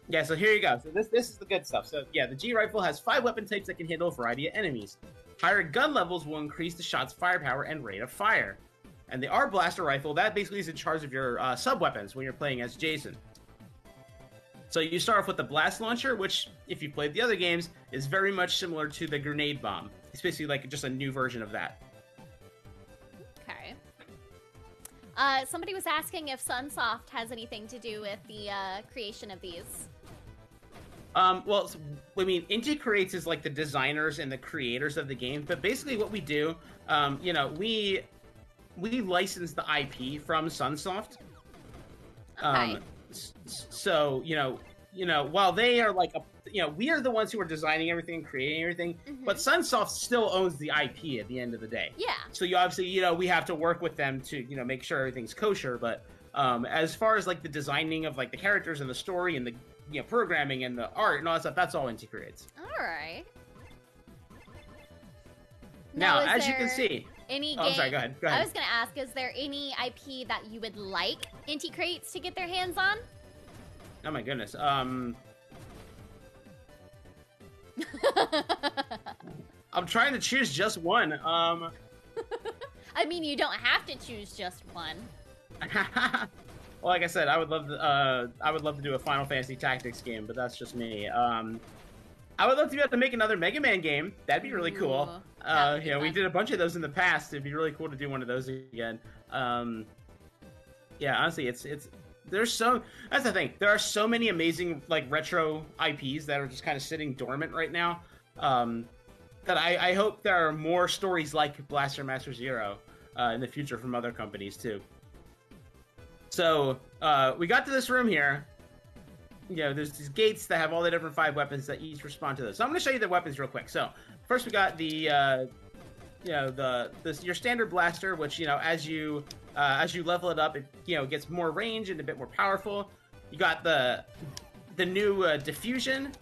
Yeah, so here you go. So this is the good stuff. So yeah, the G rifle has 5 weapon types that can handle a variety of enemies. Higher gun levels will increase the shot's firepower and rate of fire. And the R blaster rifle, that basically is in charge of your sub-weapons when you're playing as Jason. So you start off with the blast launcher, which, if you played the other games, is very much similar to the grenade bomb. It's basically like just a new version of that. Okay. Somebody was asking if Sunsoft has anything to do with the creation of these. Well, I mean, Inti Creates is like the designers and the creators of the game, but basically what we do, we license the IP from Sunsoft. Okay. So, while they are like, we are the ones who are designing everything and creating everything, but Sunsoft still owns the IP at the end of the day. Yeah. So you obviously, we have to work with them to, make sure everything's kosher, but as far as like the designing of like the characters and the story and the programming and the art and all that stuff, that's all Inti Creates. All right. Now, as you can see, any I'm sorry, go ahead. I was going to ask, is there any IP that you would like Inti Creates to get their hands on? Oh my goodness. I'm trying to choose just one. I mean, you don't have to choose just one. Well, like I said, I would love to do a Final Fantasy Tactics game, but that's just me. I would love to be able to make another Mega Man game. That'd be really cool. We did a bunch of those in the past. It'd be really cool to do one of those again. Yeah, honestly, that's the thing. There are so many amazing like retro IPs that are just kind of sitting dormant right now. That I hope there are more stories like Blaster Master Zero in the future from other companies too. So we got to this room here. There's these gates that have all the different 5 weapons that each respond to those. So I'm going to show you the weapons real quick. So first we got the your standard blaster, which as you level it up, it gets more range and a bit more powerful. You got the new diffusion,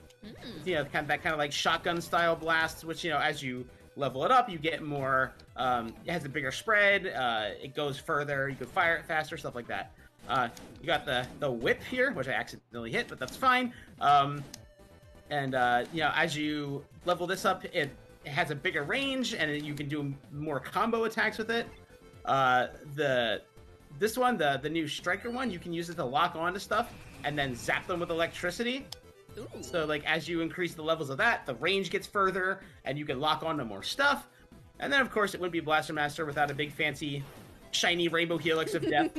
kind of like shotgun style blast, which as you level it up, you get more. It has a bigger spread. It goes further. You can fire it faster, stuff like that. You got the whip here, which I accidentally hit, but that's fine. And you know, as you level this up, it has a bigger range, and you can do more combo attacks with it. This one, the new striker one, you can use it to lock onto stuff and then zap them with electricity. Ooh. So like as you increase the levels of that, the range gets further, and you can lock onto more stuff. And then of course it wouldn't be Blaster Master without a big fancy shiny rainbow helix of death.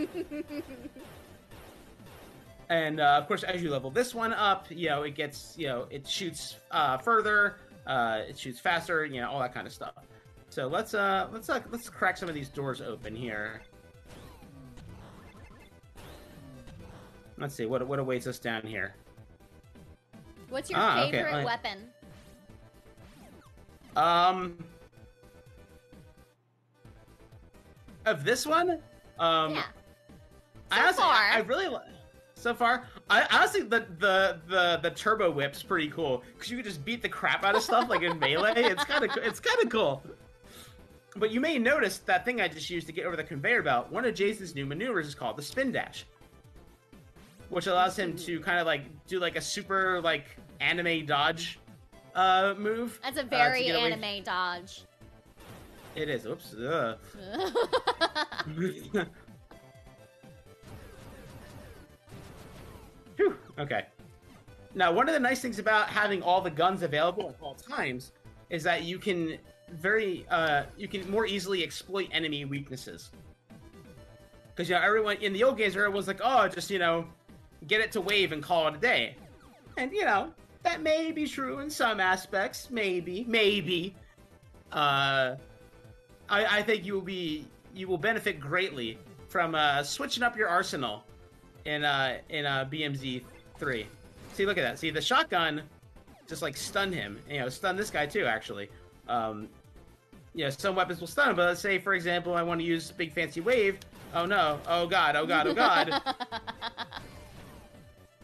And of course, as you level this one up, you know, it gets, you know, it shoots further, it shoots faster, you know, all that kind of stuff. So let's crack some of these doors open here. Let's see what awaits us down here. What's your favorite weapon? Of this one, yeah. I really so far. I honestly the turbo whip's pretty cool because you can just beat the crap out of stuff like in Melee. It's kind of cool. But you may notice that thing I just used to get over the conveyor belt. One of Jason's new maneuvers is called the spin dash, which allows him to kind of like do like a super like anime dodge move. That's a very anime dodge. It is. Oops. Whew. Okay. Now, one of the nice things about having all the guns available at all times is that you can more easily exploit enemy weaknesses. Because you know, everyone in the old games, everyone's like, oh, just, you know, get it to wave and call it a day. And you know, that may be true in some aspects. Maybe. I think you will benefit greatly from switching up your arsenal in BMZ 3. See, look at that. See, the shotgun just like stunned him. You know, stun this guy too. Actually, you know, some weapons will stun him. But let's say, for example, I want to use big fancy wave. Oh no! Oh god! Oh god! Oh god!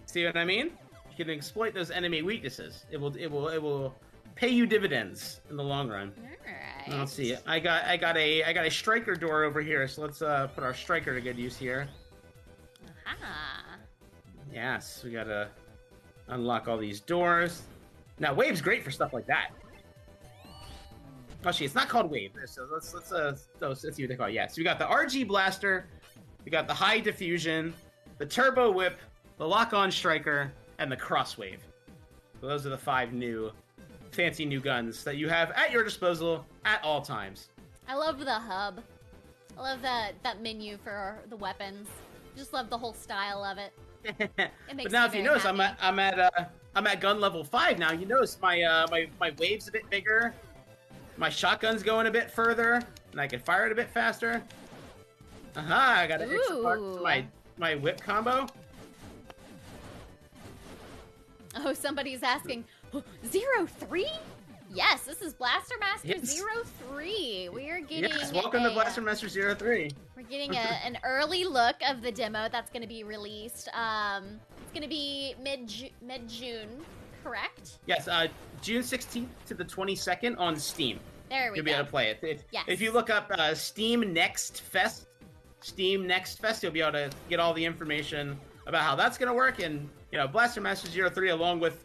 See what I mean? You can exploit those enemy weaknesses. It will pay you dividends in the long run. Alright. Let's see. I got a striker door over here, so let's put our striker to good use here. Aha. Yes, we gotta unlock all these doors. Now, wave's great for stuff like that. Actually, it's not called wave. So let's see what they call it. Yeah, so we got the RG blaster, we got the high diffusion, the turbo whip, the lock-on striker, and the cross wave. So those are the 5 new fancy new guns that you have at your disposal at all times. I love the hub. I love that menu for the weapons. Just love the whole style of it. But now, if you notice, happy. I'm at gun level 5 now. You notice my wave's a bit bigger, my shotgun's going a bit further, and I can fire it a bit faster. Aha! I got an extra part to my whip combo. Oh, somebody's asking, 03? Yes, this is Blaster Master 03. We are getting welcome to Blaster Master 03. We're getting an early look of the demo that's going to be released. It's going to be mid-June, correct? Yes, June 16th to the 22nd on Steam. There we go. You'll be able to play it. If you look up Steam Next Fest, you'll be able to get all the information about how that's going to work. And, you know, Blaster Master 03, along with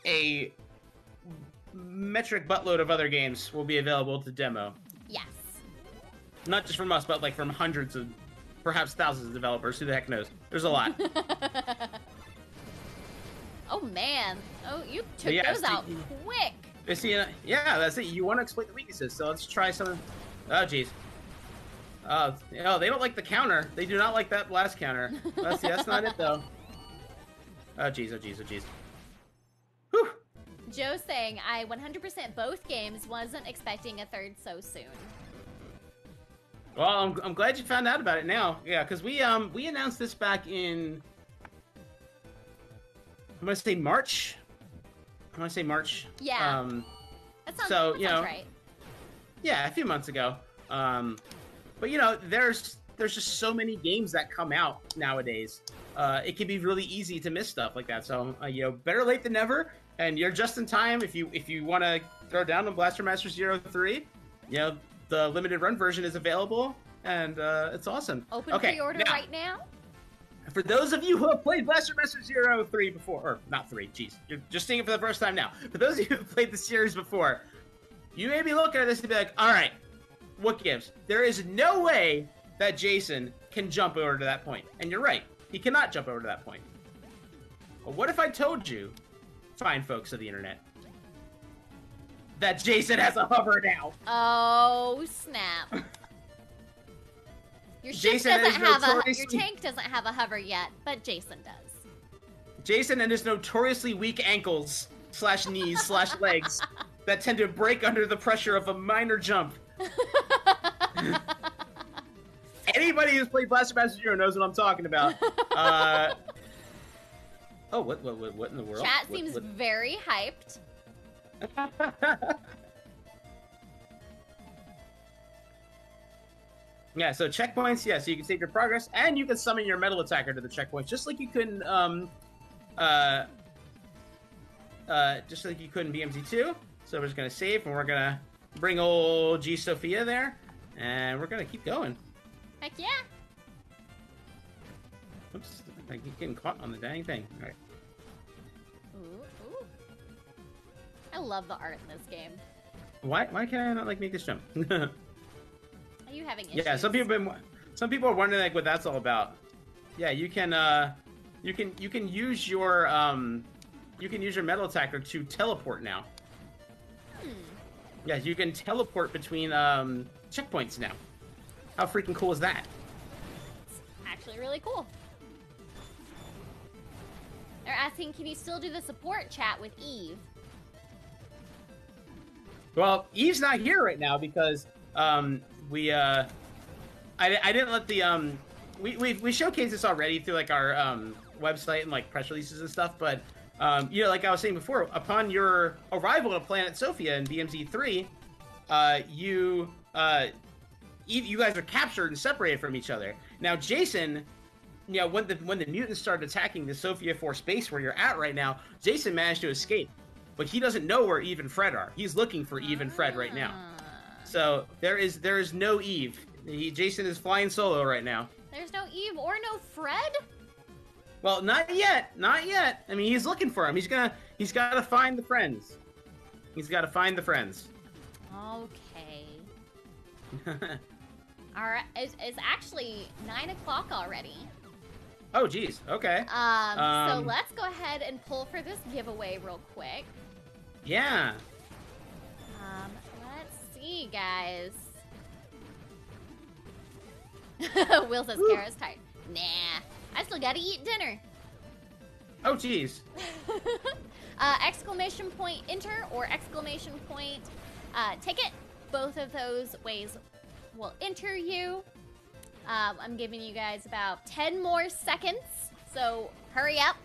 a metric buttload of other games, will be available to demo. Yes. Not just from us, but like from hundreds of, perhaps thousands of developers. Who the heck knows? There's a lot. Oh man! Oh, you took those out quick. Yeah, that's it. You want to exploit the weaknesses, so let's try some. Oh jeez. Oh, they don't like the counter. They do not like that blast counter. That's not it though. Oh jeez. Oh jeez. Oh jeez. Whew. Joe saying, I 100% both games, wasn't expecting a third so soon. Well, I'm glad you found out about it now. Yeah, because we announced this back in, I'm gonna say March. Yeah. That sounds right. Yeah, a few months ago. But you know, there's just so many games that come out nowadays. It can be really easy to miss stuff like that. So you know, better late than never. And you're just in time if you want to throw down on Blaster Master 03. You know, the limited run version is available, and it's awesome. Open pre-order right now? For those of you who have played Blaster Master Zero 3 before, or not 3, geez, you're just seeing it for the first time now. For those of you who have played the series before, you may be looking at this and be like, all right, what gives? There is no way that Jason can jump over to that point. And you're right, he cannot jump over to that point. But what if I told you, fine folks of the internet, that Jason has a hover now? Oh, snap. Your ship Jason doesn't have notoriously... your tank doesn't have a hover yet, but Jason does. Jason and his notoriously weak ankles / knees / legs that tend to break under the pressure of a minor jump. Anybody who's played Blaster Master Zero knows what I'm talking about. Oh, what in the world? Chat seems very hyped. Yeah, so checkpoints, yeah, so you can save your progress, and you can summon your metal attacker to the checkpoints, just like you could in, BMZ2. So we're just gonna save, and we're gonna bring old G Sophia there, and we're gonna keep going. Heck yeah! Oops, I keep getting caught on the dang thing. All right. Ooh. I love the art in this game. Why can't I not, like, make this jump? Are you having issues? Yeah, some people are wondering, like, what that's all about. Yeah, you can use your metal attacker to teleport now. Yeah, you can teleport between checkpoints now. How freaking cool is that? It's actually really cool. They're asking, can you still do the support chat with Eve? Well, Eve's not here right now because I didn't let the we showcased this already through, like, our website and, like, press releases and stuff, but you know, like I was saying before, upon your arrival to Planet Sophia in BMZ3, you guys are captured and separated from each other. Now, Jason, you know, when the mutants started attacking the Sophia 4 space where you're at right now, Jason managed to escape, but he doesn't know where Eve and Fred are. He's looking for Eve and Fred right now. So there is no Eve. Jason is flying solo right now. There's no Eve or no Fred? Well, not yet. Not yet. I mean, he's looking for him. He's got to find the friends. He's got to find the friends. Okay. All right. It's actually 9 o'clock already. Oh, geez. Okay. So let's go ahead and pull for this giveaway real quick. Yeah. Let's see, guys. Will says Kara's tired. Nah, I still gotta eat dinner. Oh, geez. Exclamation point enter or exclamation point ticket. Both of those ways will enter you. I'm giving you guys about 10 more seconds, so hurry up.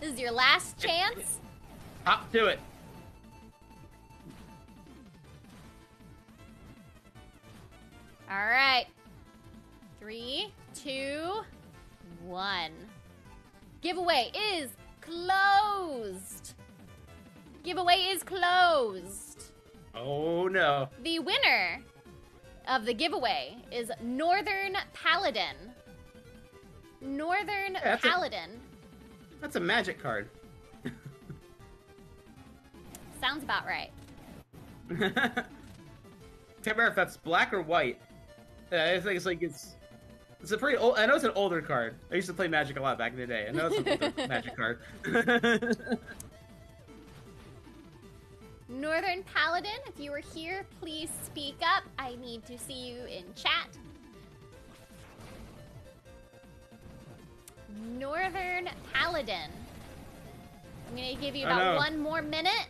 This is your last chance. Hop to it. All right. 3, 2, 1. Giveaway is closed. Giveaway is closed. Oh, no. The winner of the giveaway is Northern Paladin. Northern Paladin. That's a magic card. Sounds about right. Can't remember if that's black or white. It's a pretty old. I know it's an older card. I used to play Magic a lot back in the day. I know it's an older Magic card. Northern Paladin, if you are here, please speak up. I need to see you in chat. Northern Paladin. I'm going to give you about 1 more minute.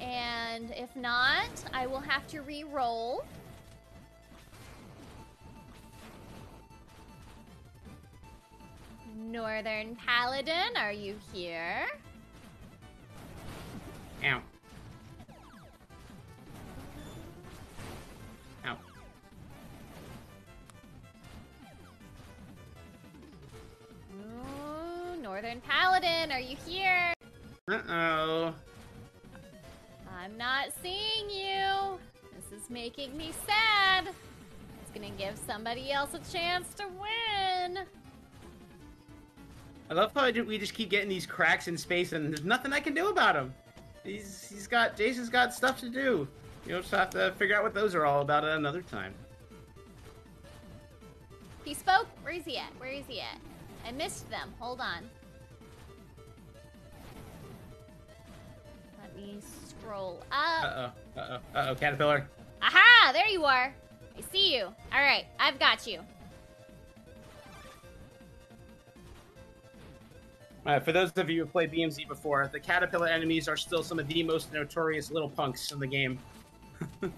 And if not, I will have to re-roll. Northern Paladin, are you here? Ow. Ow. Ooh, Northern Paladin, are you here? Uh-oh. I'm not seeing you. This is making me sad. It's gonna give somebody else a chance to win. I love how we just keep getting these cracks in space, and there's nothing I can do about him. Jason's got stuff to do. You'll just have to figure out what those are all about at another time. He spoke? Where is he at? Where is he at? I missed them. Hold on. Let me scroll up. Uh-oh, Caterpillar. Aha! There you are. I see you. All right, I've got you. For those of you who played BMZ before, the Caterpillar enemies are still some of the most notorious little punks in the game. All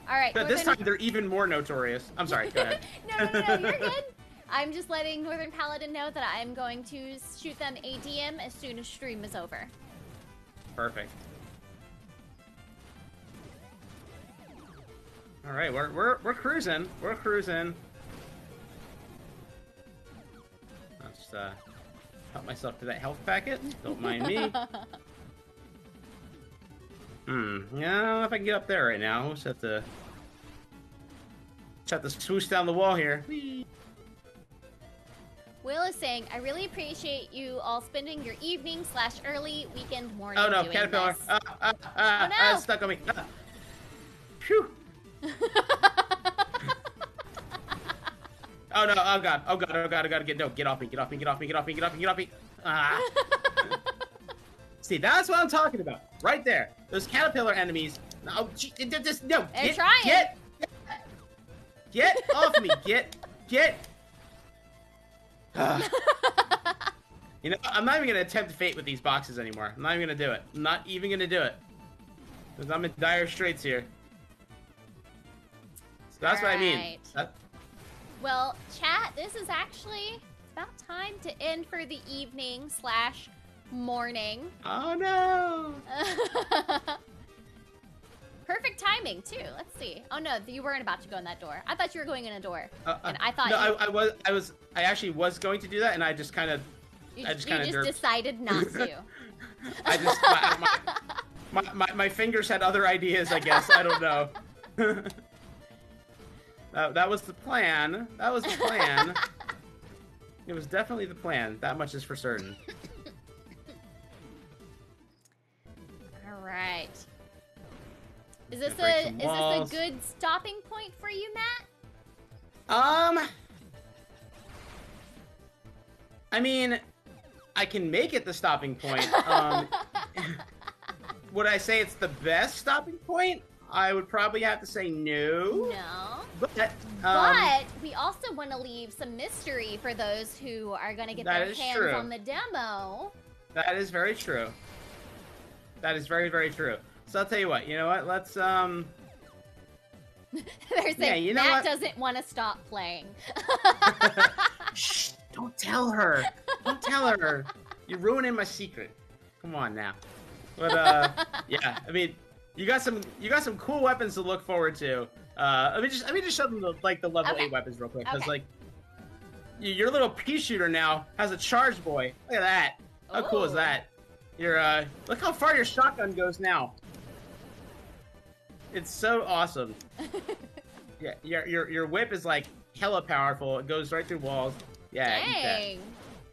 right. But this time they're even more notorious. I'm sorry, go ahead. No, you're good. I'm just letting Northern Paladin know that I'm going to shoot them ADM as soon as stream is over. Perfect. All right, we're cruising. We're cruising. I'll just help myself to that health packet. Don't mind me. Yeah, I don't know if I can get up there right now. We'll just have to swoosh down the wall here. Whee! Will is saying, I really appreciate you all spending your evening / early weekend morning Oh no, doing Caterpillar! this. Oh no! Stuck on me. Phew! Oh no! Oh god! Oh god! Oh god! I gotta get off me! Get off me! Get off me! Get off me! Get off me! Get off me! Ah! See, that's what I'm talking about, right there. Those Caterpillar enemies. No, just no. They're trying. Get off me! Get. You know, I'm not even gonna attempt fate with these boxes anymore. I'm not even gonna do it. I'm not even gonna do it. Because I'm in dire straits here. So that's what I mean. Well, chat, this is actually about time to end for the evening / morning. Oh no! Perfect timing too. Let's see. Oh no, you weren't about to go in that door. I thought you were going in a door, and I thought. No, I actually was going to do that, and I just kind of. You just decided not to. I just my fingers had other ideas. I guess I don't know. That was the plan. That was the plan. It was definitely the plan. That much is for certain. All right. Is this a good stopping point for you, Matt? I mean, I can make it the stopping point. Would I say it's the best stopping point? I would probably have to say no. No. But we also want to leave some mystery for those who are going to get their hands on the demo. That is very true. That is very, very true. So I'll tell you what. You know what? Let's They're saying Matt doesn't want to stop playing. Shh! Don't tell her. Don't tell her. You're ruining my secret. Come on now. But yeah. I mean, you got some cool weapons to look forward to. Let me just show them the level 8 weapons real quick, because like your little pea shooter now has a charge boy. Look at that. How cool is that? Look how far your shotgun goes now. It's so awesome. Yeah, your whip is like hella powerful. It goes right through walls. Yeah, eat that.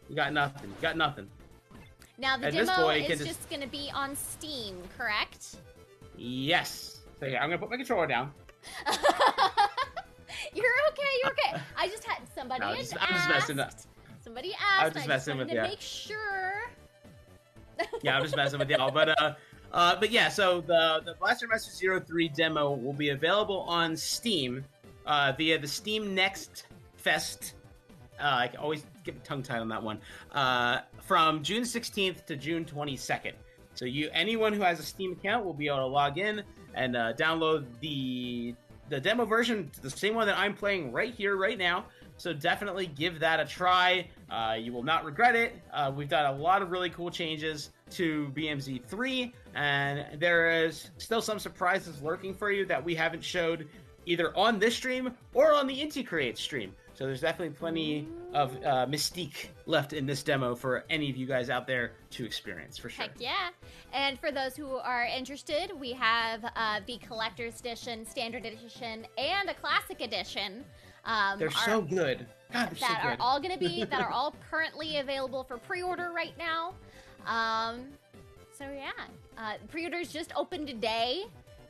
You got nothing. You got nothing. Now the demo is just gonna be on Steam, correct? Yes. So yeah, I'm gonna put my controller down. You're okay. I just had somebody asked. I'm just messing up. Somebody asked. I'm just messing with you. Make sure. Yeah, I'm just messing with y'all. But yeah, so the Blaster Master 03 demo will be available on Steam via the Steam Next Fest. I can always get tongue-tied on that one. From June 16th to June 22nd. So anyone who has a Steam account will be able to log in and download the demo version, the same one that I'm playing right here, right now. So definitely give that a try. You will not regret it. We've done a lot of really cool changes to BMZ 3, and there is still some surprises lurking for you that we haven't showed either on this stream or on the Inti Creates stream. So there's definitely plenty of mystique left in this demo for any of you guys out there to experience, for sure. Heck yeah. And for those who are interested, we have the Collector's Edition, Standard Edition, and a Classic Edition. They're so good. God, they're so good. That are all currently available for pre-order right now. So yeah, pre-orders just opened today,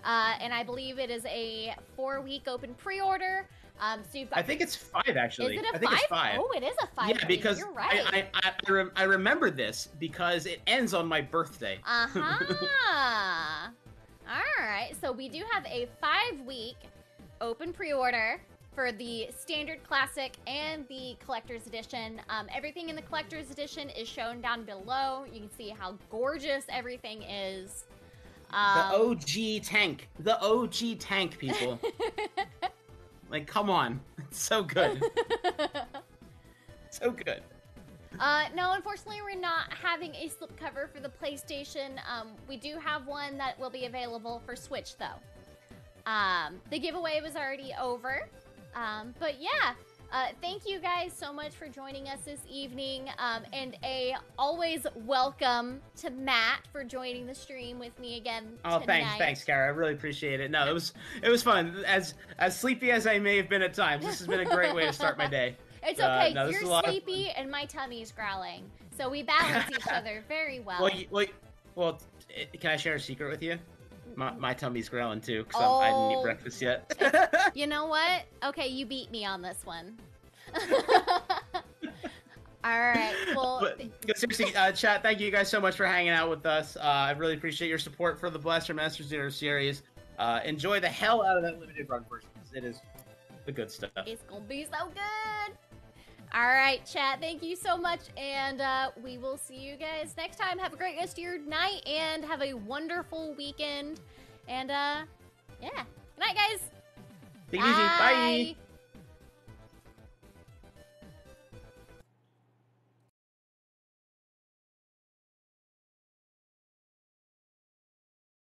and I believe it is a 4-week open pre-order. So you've got, I think it's 5 actually. Is it a I think 5? It's 5. Oh, it is a 5. Yeah, because you're right. I remember this because it ends on my birthday. Uh-huh. All right. So we do have a 5-week open pre-order for the Standard, Classic, and the Collector's Edition. Everything in the Collector's Edition is shown down below. You can see how gorgeous everything is. The OG tank. The OG tank, people. Like, come on. It's so good. So good. No, unfortunately, we're not having a slipcover for the PlayStation. We do have one that will be available for Switch, though. The giveaway was already over. But yeah, thank you guys so much for joining us this evening. And always welcome to Matt for joining the stream with me again tonight. Thanks, Kara. I really appreciate it. No, it was fun. As sleepy as I may have been at times, this has been a great way to start my day. It's okay. You're sleepy and my tummy's growling, so we balance each other very well. Well, can I share a secret with you? My tummy's growling too, because I didn't eat breakfast yet. You know what? Okay, you beat me on this one. All right, well... But seriously, chat, thank you guys so much for hanging out with us. I really appreciate your support for the Blaster Master Zero series. Enjoy the hell out of that limited run version, because it is the good stuff. It's gonna be so good! All right, chat, thank you so much, and we will see you guys next time. Have a great rest of your night, and have a wonderful weekend. And, yeah. Good night, guys. Take it easy. Bye.